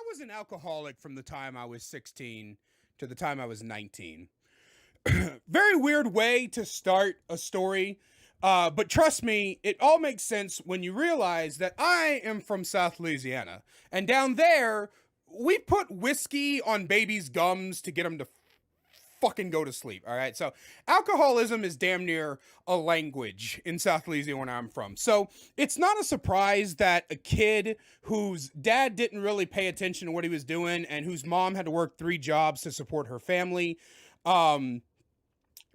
was an alcoholic from the time I was 16 to the time I was 19. Very weird way to start a story, but trust me, it all makes sense when you realize that I am from South Louisiana. And down there, we put whiskey on babies' gums to get them to fucking go to sleep. All right. So alcoholism is damn near a language in South Louisiana where I'm from. So it's not a surprise that a kid whose dad didn't really pay attention to what he was doing and whose mom had to work 3 jobs to support her family,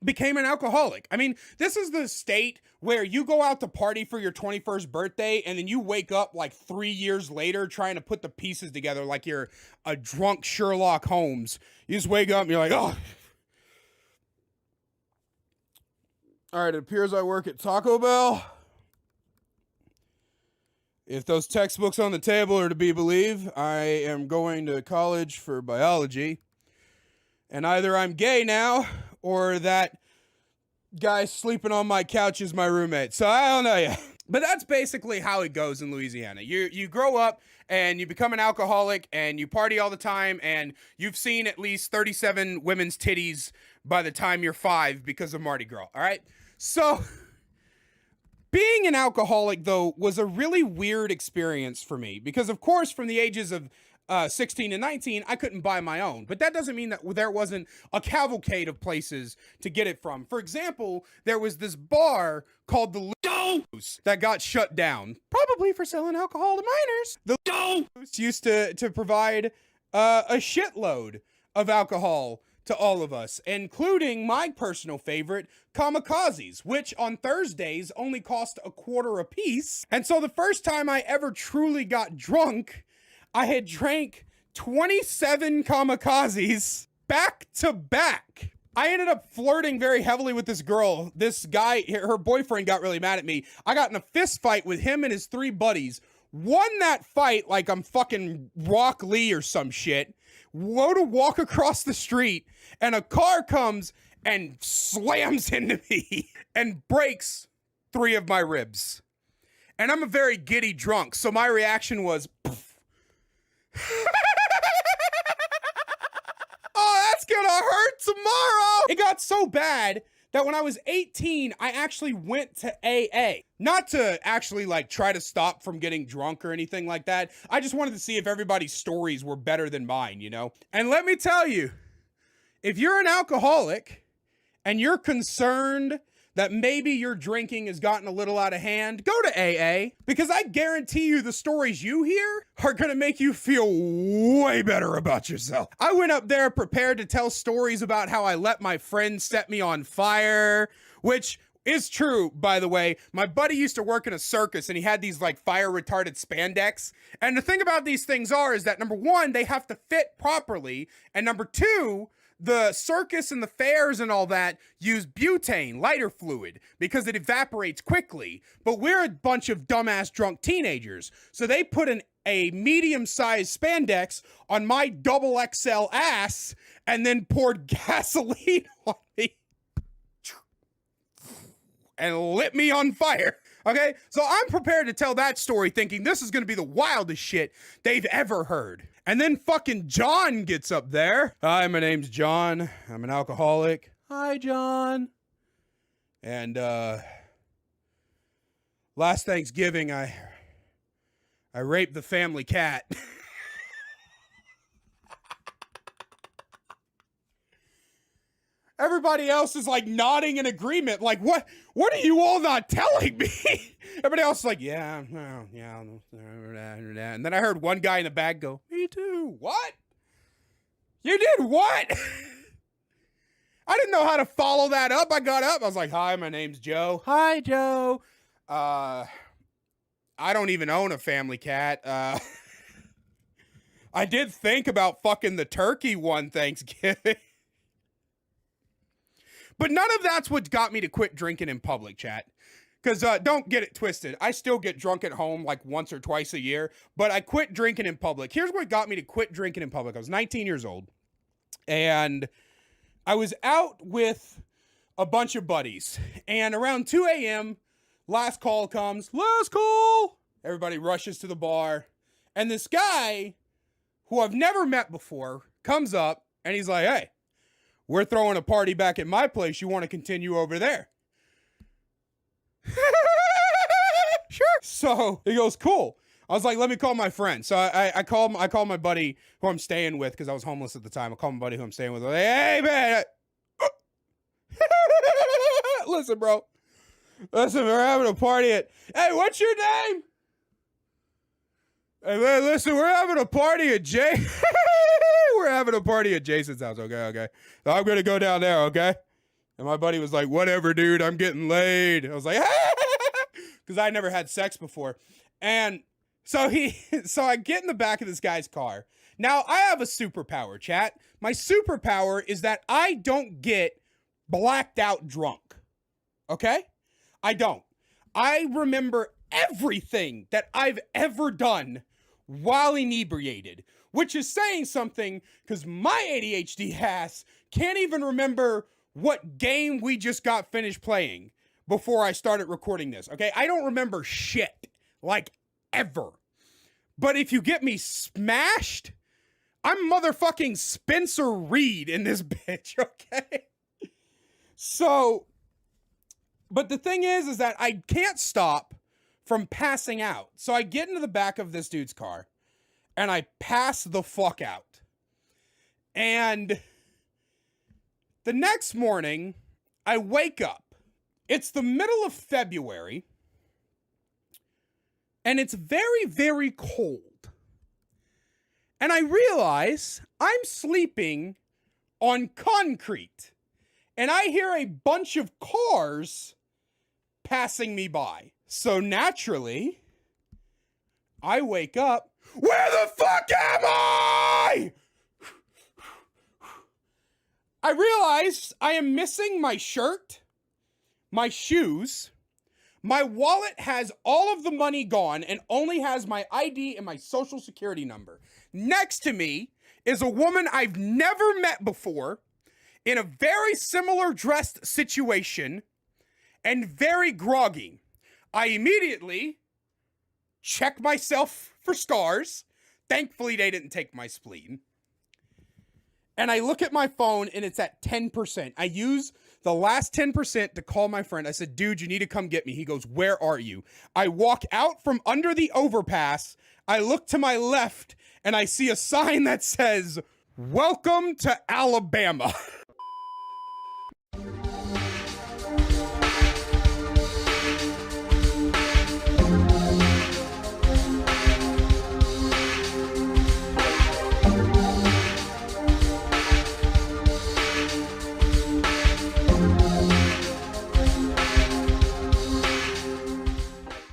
became an alcoholic. I mean, this is the state where you go out to party for your 21st birthday and then you wake up like 3 years later trying to put the pieces together like you're a drunk Sherlock Holmes. You just wake up and you're like, oh. All right, it appears I work at Taco Bell. If those textbooks on the table are to be believed, I am going to college for biology. And either I'm gay now, or that guy sleeping on my couch is my roommate. So I don't know yet. But that's basically how it goes in Louisiana. You grow up and you become an alcoholic and you party all the time and you've seen at least 37 women's titties by the time you're 5 because of Mardi Gras. All right? So being an alcoholic, though, was a really weird experience for me because, of course, from the ages of 16 and 19, I couldn't buy my own. But that doesn't mean that there wasn't a cavalcade of places to get it from. For example, there was this bar called the Lowe's that got shut down, probably for selling alcohol to minors. The Lowe's used to provide a shitload of alcohol to all of us, including my personal favorite, kamikazes, which on Thursdays only cost $0.25 a piece. And so the first time I ever truly got drunk, I had drank 27 kamikazes back to back. I ended up flirting very heavily with this girl. This guy, her boyfriend, got really mad at me. I got in a fist fight with him and his 3 buddies. Won that fight like I'm fucking Rock Lee or some shit. Go to walk across the street and a car comes and slams into me and breaks 3 of my ribs. And I'm a very giddy drunk, so my reaction was, poof. Oh, that's gonna hurt tomorrow. It got so bad that when I was 18, I actually went to AA. Not to actually like try to stop from getting drunk or anything like that. I just wanted to see if everybody's stories were better than mine, you know? And let me tell you, if you're an alcoholic and you're concerned that maybe your drinking has gotten a little out of hand, go to AA, because I guarantee you the stories you hear are gonna make you feel way better about yourself. I went up there prepared to tell stories about how I let my friend set me on fire, which is true, by the way. My buddy used to work in a circus and he had these like fire retarded spandex. And the thing about these things is that number 1, they have to fit properly. And number 2, the circus and the fairs and all that use butane, lighter fluid, because it evaporates quickly. But we're a bunch of dumbass drunk teenagers. So they put a medium-sized spandex on my double XL ass and then poured gasoline on me and lit me on fire. Okay? So I'm prepared to tell that story thinking this is going to be the wildest shit they've ever heard. And then fucking John gets up there. Hi, my name's John. I'm an alcoholic. Hi, John. And last Thanksgiving, I raped the family cat. Everybody else is like nodding in agreement. Like, what are you all not telling me? Everybody else is like, yeah. And then I heard one guy in the back go, me too. What? You did what? I didn't know how to follow that up. I got up. I was like, hi, my name's Joe. Hi, Joe. I don't even own a family cat. I did think about fucking the turkey one Thanksgiving. But none of that's what got me to quit drinking in public, chat. Because don't get it twisted. I still get drunk at home like once or twice a year. But I quit drinking in public. Here's what got me to quit drinking in public. I was 19 years old. And I was out with a bunch of buddies. And around 2 a.m., last call comes. Last call! Everybody rushes to the bar. And this guy who I've never met before, comes up and he's like, hey, we're throwing a party back at my place. You want to continue over there? Sure. So he goes, cool. I was like, let me call my friend. So I called my buddy who I'm staying with because I was homeless at the time. I called my buddy who I'm staying with. I was like, hey, man. Listen, bro. Listen, we're having a party at... Hey, what's your name? Hey, man, listen, we're having a party at we're having a party at Jason's house, okay? So I'm going to go down there, okay? And my buddy was like, whatever, dude, I'm getting laid. I was like, because I never had sex before. And so I get in the back of this guy's car. Now, I have a superpower, chat. My superpower is that I don't get blacked out drunk, okay? I don't. I remember everything that I've ever done while inebriated, which is saying something because my ADHD ass can't even remember what game we just got finished playing before I started recording this, okay? I don't remember shit, like, ever. But if you get me smashed, I'm motherfucking Spencer Reed in this bitch, okay? So, but the thing is that I can't stop from passing out. So I get into the back of this dude's car and I pass the fuck out. And the next morning, I wake up. It's the middle of February and it's very, very cold. And I realize I'm sleeping on concrete. And I hear a bunch of cars passing me by. So naturally, I wake up. Where the fuck am I? I realize I am missing my shirt, my shoes. My wallet has all of the money gone and only has my ID and my social security number. Next to me is a woman I've never met before in a very similar dressed situation and very groggy. I immediately check myself for scars. Thankfully, they didn't take my spleen. And I look at my phone and it's at 10%. I use the last 10% to call my friend. I said, dude, you need to come get me. He goes, where are you? I walk out from under the overpass. I look to my left and I see a sign that says, welcome to Alabama.